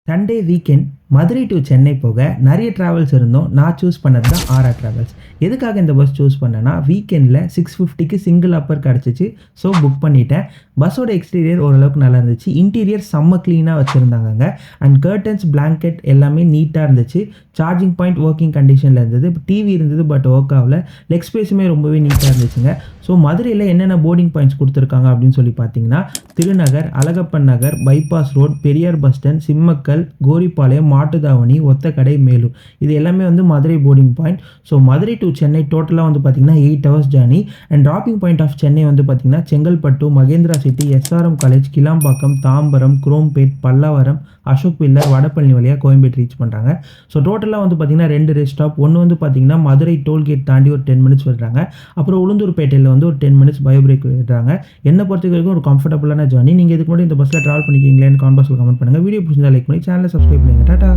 Sunday weekend Madurai to Chennai போக நிறைய travels இருந்தோம். நான் சூஸ் பண்ணது தான் ஆர்ஆ ட்ராவல்ஸ். எதுக்காக இந்த பஸ் சூஸ் பண்ணேன்னா, வீக்கெண்டில் 650க்கு சிங்கிள் அப்பர் கிடச்சிச்சு. ஸோ புக் பண்ணிட்டேன். பஸ்ஸோட எக்ஸ்டீரியர் ஓரளவுக்கு நல்லா இருந்துச்சு. இன்டீரியர் செம்ம க்ளீனாக வச்சுருந்தாங்க. அண்ட் கர்டன்ஸ், பிளாங்கெட் எல்லாமே நீட்டாக இருந்துச்சு. சார்ஜிங் பாயிண்ட் ஒர்க்கிங் கண்டிஷனில் இருந்தது. டிவி இருந்தது, பட் ஒர்க் ஆகல. லெக் ஸ்பேஸுமே ரொம்பவே நீட்டாக இருந்துச்சுங்க. ஸோ மதுரையில் என்னென்ன போர்டிங் பாயிண்ட்ஸ் கொடுத்துருக்காங்க அப்படின்னு சொல்லி பார்த்தீங்கன்னா, Thirunagar, Alagappan Nagar, bypass road, Periyar bus stand, Simmakkal, Goripalayam, Mattuthavani, Othakadai, Melur. இது எல்லாமே வந்து Madurai boarding point. So Madurai to Chennai டோட்டலாக வந்து பார்த்திங்கன்னா 8 hours journey. And dropping point of Chennai வந்து பார்த்திங்கன்னா Chengalpattu, Mahindra city, SRM college, Kilambakkam, Tambaram, Chromepet, Pallavaram, Ashok pillar, Vadapalani வழியாக கோயம்பேடு ரீச் பண்ணுறாங்க. ஸோ டோட்டலாக வந்து பார்த்திங்கன்னா 2 ரெஸ்ட் ஸ்டாப். ஒன்று வந்து பார்த்திங்கன்னா மதுரை டோல்கேட் தாண்டி ஒரு 10 minutes விடுறாங்க. அப்புறம் உளுந்தூர்பேட்டையில் வந்து ஒரு 10 minutes பயோ பிரேக் விடுறாங்க. என்னை பொறுத்த வரைக்கும் ஒரு கம்ஃபர்டபுளான ஜர்னி. நீங்கள் இதுக்கு முன்னாடி இந்த பஸ்ஸில் ட்ராவல் பண்ணிக்கிங்களேன்னு காமெண்ட் பாக்ஸில் கமெண்ட் பண்ணுங்கள். வீடியோ பிடிச்சிருந்தா லைக் பண்ணி சேனலை சப்ஸ்கிரைப் பண்ணுங்கள். டாடா.